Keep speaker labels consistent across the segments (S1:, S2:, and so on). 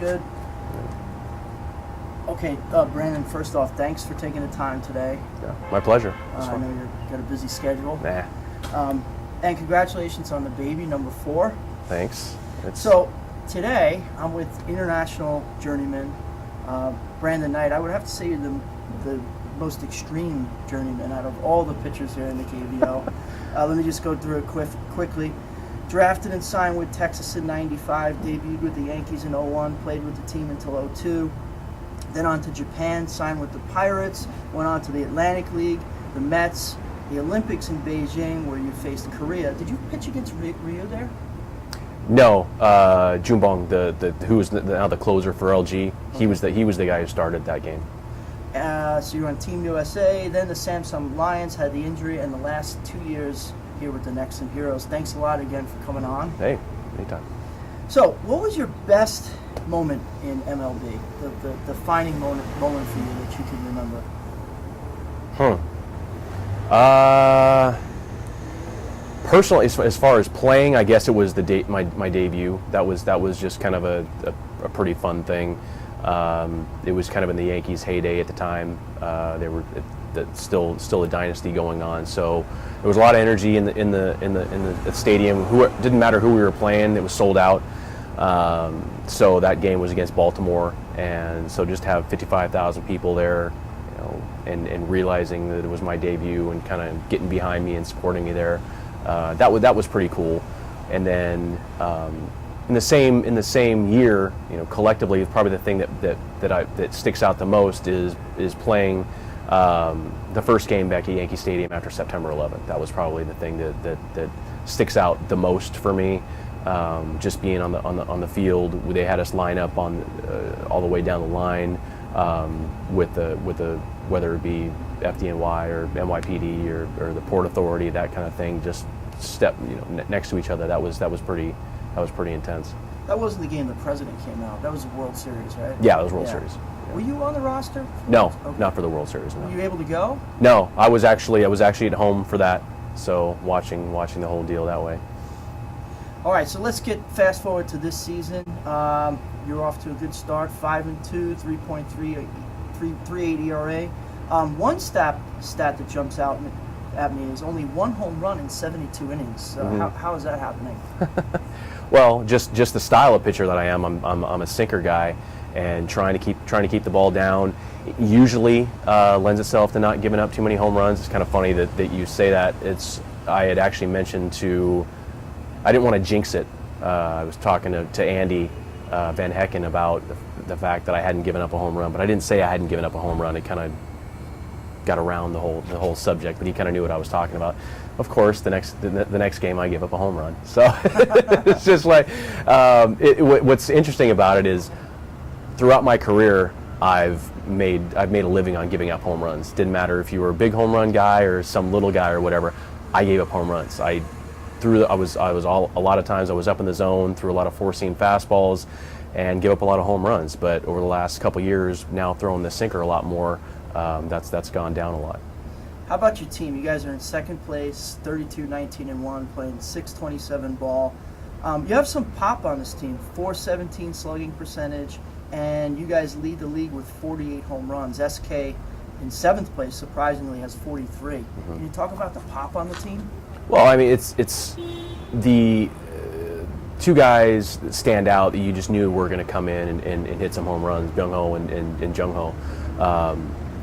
S1: good. Okay, Brandon, first off, thanks for taking the time today.
S2: Yeah, my pleasure.
S1: I know you've got a busy schedule.
S2: Nah.
S1: And congratulations on the baby, number 4.
S2: Thanks.
S1: So today, I'm with international journeyman Brandon Knight. I would have to say you're the most extreme journeyman out of all the pitchers here in the KBO. Let me just go through it quickly. Drafted and signed with Texas in '95, debuted with the Yankees in '01, played with the team until '02. Then on to Japan, signed with the Pirates, went on to the Atlantic League, the Mets, the Olympics in Beijing, where you faced Korea. Did you pitch against Rio there?
S2: No, Junbong, who is now the closer for LG. He was the guy who started that game.
S1: So you were on Team USA, then the Samsung Lions had the injury, and the last 2 years here with the Nexen Heroes. Thanks a lot again for coming on.
S2: Hey, anytime.
S1: So, what was your best moment in MLB? The defining moment for you that you can remember?
S2: Personally, as far as playing, I guess it was my debut. That was just kind of a pretty fun thing. It was kind of in the Yankees' heyday at the time. They were still a dynasty going on, so there was a lot of energy in the stadium. It didn't matter who we were playing; it was sold out. So that game was against Baltimore, and so just have 55,000 people there, and realizing that it was my debut and kind of getting behind me and supporting me there. That was pretty cool. And then in the same year, collectively, probably the thing that sticks out the most is playing the first game back at Yankee Stadium after September 11th. That was probably the thing that sticks out the most for me. Just being on the field, they had us line up on all the way down the line with the whether it be FDNY or NYPD or the Port Authority, that kind of thing, just next to each other. That was pretty intense.
S1: That wasn't the game the president came out. That was the World Series, right?
S2: Yeah, it was World Series. Yeah.
S1: Were you on the roster?
S2: No,
S1: okay.
S2: Not for the World Series. No.
S1: Were you able to go?
S2: No, I was actually at home for that, so watching the whole deal that way.
S1: All right, so let's get fast forward to this season. You're off to a good start, 5-2, 3.38 ERA. One stat that jumps out at me is only 1 home run in 72 innings. How is that happening?
S2: Well, just the style of pitcher that I am. I'm a sinker guy, and trying to keep the ball down. It usually lends itself to not giving up too many home runs. It's kind of funny that you say that. I had actually mentioned I didn't want to jinx it. I was talking to Andy Van Hecken about the fact that I hadn't given up a home run, but I didn't say I hadn't given up a home run. It kind of got around the whole subject, but he kind of knew what I was talking about. Of course, the next game I give up a home run. So it's just like what's interesting about it is throughout my career I've made a living on giving up home runs. Didn't matter if you were a big home run guy or some little guy or whatever. I gave up home runs. A lot of times I was up in the zone, threw a lot of four-seam fastballs, and give up a lot of home runs. But over the last couple years, now throwing the sinker a lot more, that's gone down a lot.
S1: How about your team? You guys are in second place, 32-19-1, playing .627 ball. You have some pop on this team, .417 slugging percentage, and you guys lead the league with 48 home runs. SK in seventh place, surprisingly, has 43. Can you talk about the pop on the team?
S2: Well, I mean, it's the two guys that stand out that you just knew were going to come in and hit some home runs, Byung Ho and Jung Ho.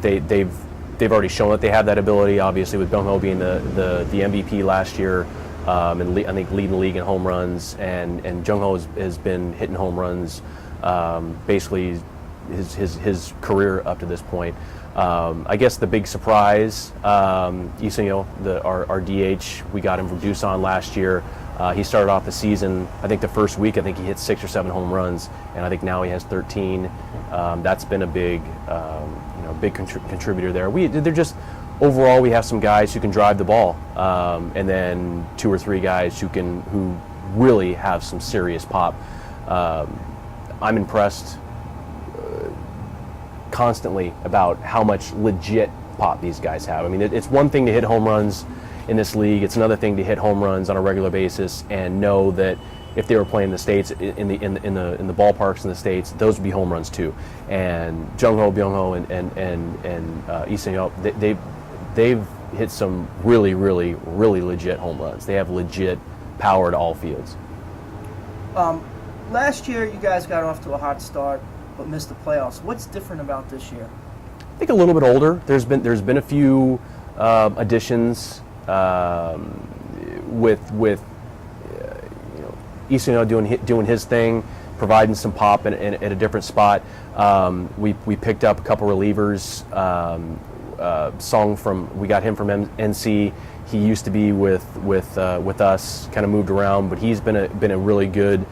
S2: They've already shown that they have that ability. Obviously, with Byung Ho being the MVP last year, and I think leading the league in home runs, and Jung Ho has been hitting home runs basically his career up to this point. I guess the big surprise, Iseo, our DH, we got him from Doosan last year. He started off the season, I think the first week, I think he hit 6 or 7 home runs, and I think now he has 13. That's been a big, big contributor there. They're just, overall, we have some guys who can drive the ball, and then 2 or 3 guys who really have some serious pop. I'm impressed constantly about how much legit pop these guys have. I mean, it's one thing to hit home runs in this league. It's another thing to hit home runs on a regular basis and know that if they were playing in the States in the ballparks in the States, those would be home runs too. And Jung Ho, Byung Ho, and Lee Seung-yeol, they've hit some really legit home runs. They have legit power to all fields.
S1: Last year, you guys got off to a hot start, but missed the playoffs. What's different about this year?
S2: I think a little bit older. There's been a few additions with Lee Seung-yeol doing his thing, providing some pop at a different spot. We picked up a couple relievers. We got him from NC. He used to be with us, kind of moved around, but he's been a really good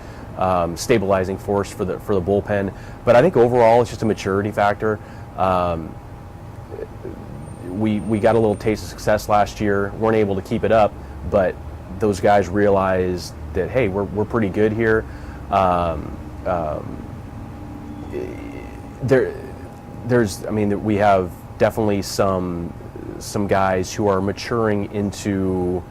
S2: stabilizing force for the bullpen. But I think overall it's just a maturity factor. We got a little taste of success last year, weren't able to keep it up, but those guys realized that, hey, we're pretty good here. We have definitely some guys who are maturing into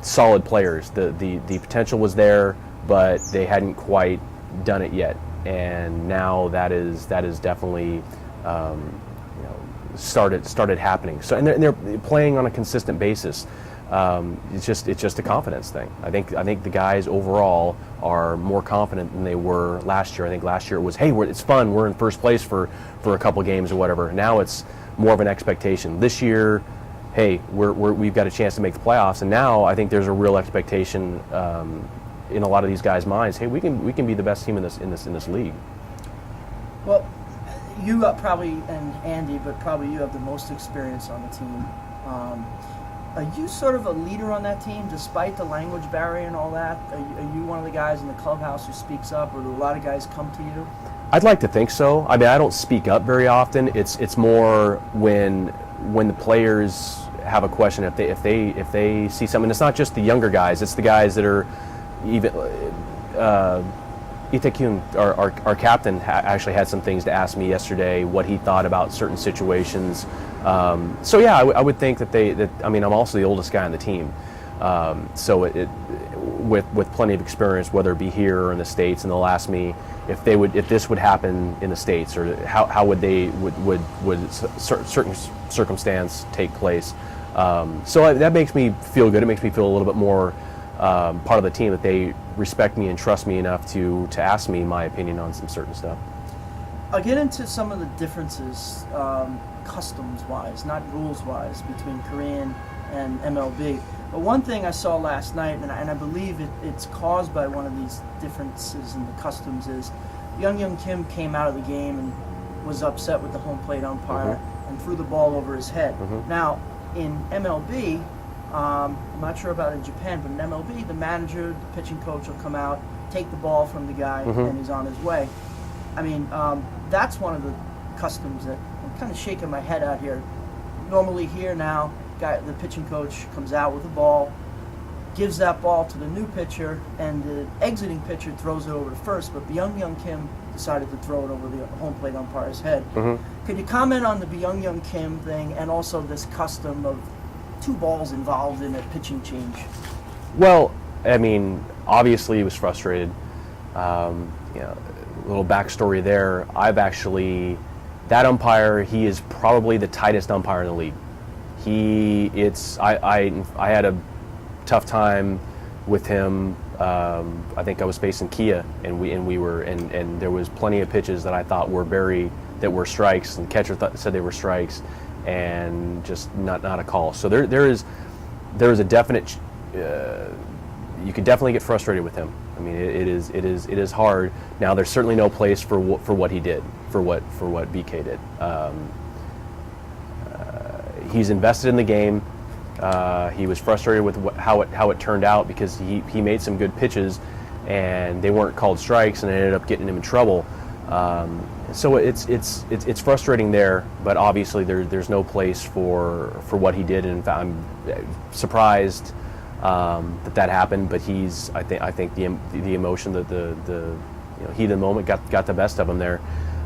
S2: solid players. The potential was there, but they hadn't quite done it yet, and now that is definitely started happening. So and they're playing on a consistent basis. It's just a confidence thing. I think the guys overall are more confident than they were last year. I think last year it was, hey, it's fun, we're in first place for a couple games or whatever. Now it's more of an expectation. This year, hey, we've got a chance to make the playoffs, and now I think there's a real expectation in a lot of these guys' minds. Hey, we can be the best team in this league.
S1: Well, you probably, and Andy, but probably you have the most experience on the team. Are you sort of a leader on that team, despite the language barrier and all that? Are you one of the guys in the clubhouse who speaks up, or do a lot of guys come to you?
S2: I'd like to think so. I mean, I don't speak up very often. It's more when the players have a question, if they see something. It's not just the younger guys. It's the guys that are even. Itae-kyung, our captain, actually had some things to ask me yesterday, what he thought about certain situations. So yeah, I would think I'm also the oldest guy on the team. So with plenty of experience, whether it be here or in the States, and they'll ask me if this would happen in the States, or how would certain circumstance take place. So that makes me feel good. It makes me feel a little bit more part of the team, that they respect me and trust me enough to ask me my opinion on some certain stuff.
S1: I'll get into some of the differences, customs-wise, not rules-wise, between Korean and MLB. But one thing I saw last night, and I believe it's caused by one of these differences in the customs, is Young Kim came out of the game and was upset with the home plate umpire and threw the ball over his head. Now, in MLB, I'm not sure about in Japan, but in MLB, the manager, the pitching coach will come out, take the ball from the guy, and he's on his way. I mean, that's one of the customs that I'm kind of shaking my head out here. Normally here now, the pitching coach comes out with the ball, gives that ball to the new pitcher, and the exiting pitcher throws it over to first, but Young Kim decided to throw it over the home plate umpire's head. Could you comment on the Young Kim thing, and also this custom of two balls involved in a pitching change?
S2: Well, I mean, obviously he was frustrated. A little backstory there. That umpire, he is probably the tightest umpire in the league. I had a tough time with him. I think I was facing Kia, and there was plenty of pitches that I thought were strikes, and the catcher said they were strikes, and just not a call. So there is a definite. You could definitely get frustrated with him. I mean, it is hard. Now, there's certainly no place for what he did, for what BK did. He's invested in the game. He was frustrated with how it turned out, because he made some good pitches, and they weren't called strikes, and it ended up getting him in trouble. So it's frustrating there, but obviously there's no place for what he did, and in fact, I'm surprised that happened. But I think the emotion, the heat of the moment got the best of him there.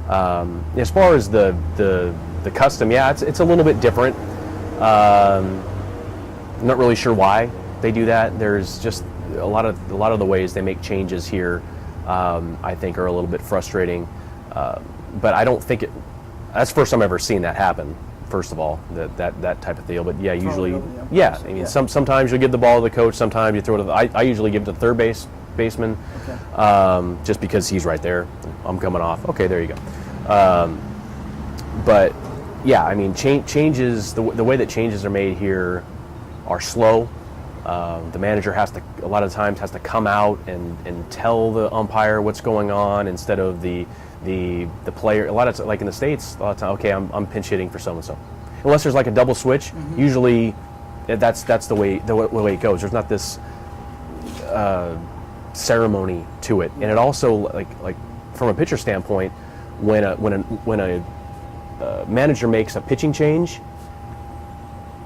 S2: As far as the custom, yeah, it's a little bit different. I'm not really sure why they do that. There's just a lot of the ways they make changes here, I think, are a little bit frustrating. But I don't think that's the first time I've ever seen that happen. First of all, that type of deal. But yeah, usually, yeah. I mean, sometimes you'll give the ball to the coach. Sometimes you throw it to I usually give it to the third baseman, just because he's right there. I'm coming off. Okay, there you go. But yeah, I mean, changes, the way that changes are made here are slow. The manager a lot of times has to come out and tell the umpire what's going on instead of the player. A lot of, like in the States, a lot of time, okay, I'm pinch hitting for so and so. Unless there's like a double switch, usually that's the way it goes. There's not this ceremony to it, and it also like from a pitcher standpoint, when a manager makes a pitching change,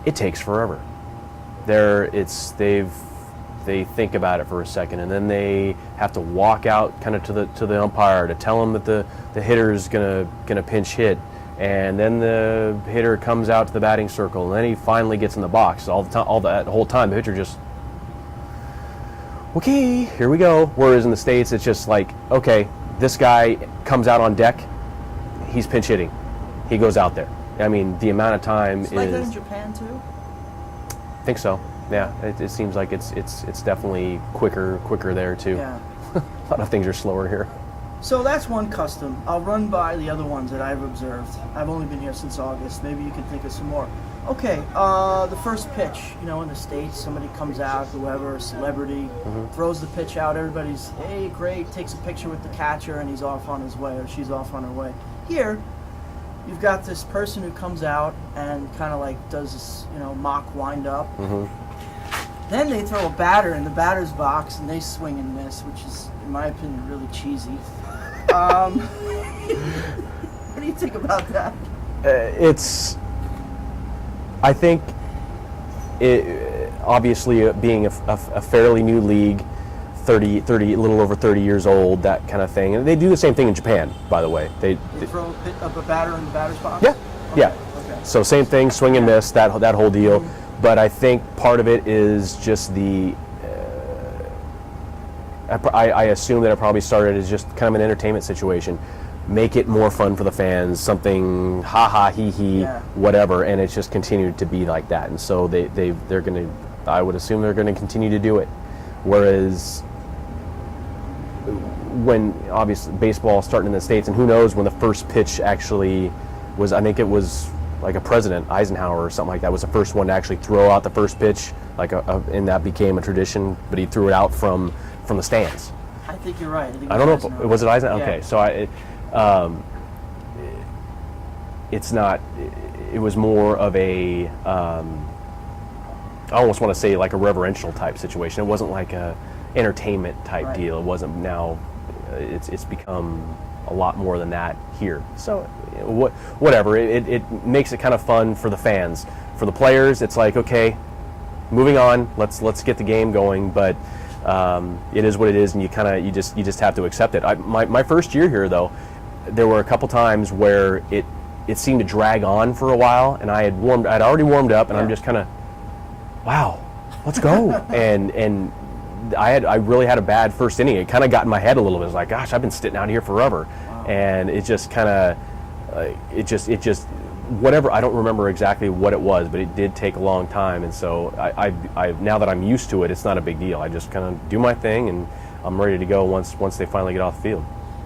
S2: it takes forever. They think about it for a second, and then they have to walk out kind of to the umpire to tell him that the hitter is gonna pinch hit, and then the hitter comes out to the batting circle, and then he finally gets in the box. The whole time the pitcher just, okay, here we go. Whereas in the States, it's just like, okay, this guy comes out on deck, he's pinch hitting, he goes out there. I mean, the amount of time
S1: it's like that in Japan too.
S2: I think so. Yeah, it seems like it's definitely quicker there too.
S1: Yeah.
S2: A lot of things are slower here.
S1: So that's one custom. I'll run by the other ones that I've observed. I've only been here since August. Maybe you can think of some more. Okay, the first pitch. You know, in the States, somebody comes out, whoever, a celebrity, throws the pitch out. Everybody's, hey, great, takes a picture with the catcher, and he's off on his way, or she's off on her way. Here, you've got this person who comes out and kind of like does this, mock wind-up. Then they throw a batter in the batter's box, and they swing and miss, which is, in my opinion, really cheesy. What do you think about that?
S2: I think, obviously, being a fairly new league, 30, a little over 30 years old, that kind of thing. And they do the same thing in Japan, by the way. They
S1: throw a batter in the batter's box?
S2: Yeah,
S1: okay.
S2: Yeah. Okay. So same thing, swing and miss, that whole deal. But I think part of it is just I assume that it probably started as just kind of an entertainment situation. Make it more fun for the fans, something ha-ha, hee-hee, whatever, and it's just continued to be like that. And so they're going to, I would assume they're going to continue to do it. Whereas when, obviously, baseball starting in the States, and who knows when the first pitch actually was, I think it was like a president, Eisenhower or something like that, was the first one to actually throw out the first pitch, and that became a tradition, but he threw it out from the stands.
S1: I think you're right.
S2: I don't know if was it Eisenhower? Yeah. Okay, so it's not, it was more of a, I almost want to say like a reverential type situation. It wasn't like a entertainment type deal. It wasn't now, it's become a lot more than that here. So whatever, it makes it kind of fun for the fans. For the players, it's like, okay, moving on, let's get the game going, but it is what it is, and you just have to accept it. My first year here, though, there were a couple times where it seemed to drag on for a while, and I'd already warmed up, and I'm just kind of, wow, let's go. and I really had a bad first inning. It kind of got in my head a little bit. It was like, gosh, I've been sitting out here forever. Wow. And it just kind of, it just, whatever, I don't remember exactly what it was, but it did take a long time. And so I now that I'm used to it, it's not a big deal. I just kind of do my thing, and I'm ready to go once they finally get off the field.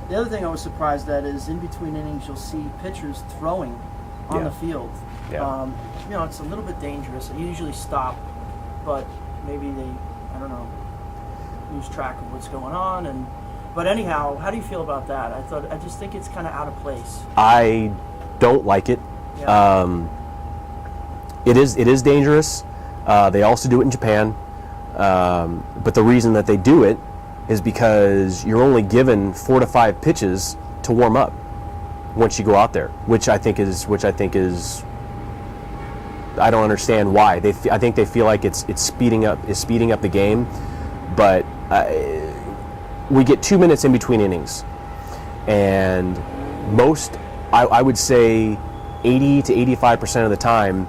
S1: The other thing I was surprised at is in between innings, you'll see pitchers throwing on the field.
S2: Yeah.
S1: It's a little bit dangerous. They usually stop, but maybe they, I don't know, lose track of what's going on. But anyhow, how do you feel about that? I just think it's kind of out of place.
S2: I don't like it.
S1: Yeah.
S2: It is dangerous. They also do it in Japan, but the reason that they do it is because you're only given 4 to 5 pitches to warm up once you go out there, which I think is I don't understand why. I think they feel like it's speeding up the game, but we get 2 minutes in between innings, and I would say 80 to 85% of the time,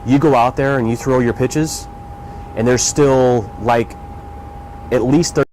S2: you go out there and you throw your pitches, and there's still like at least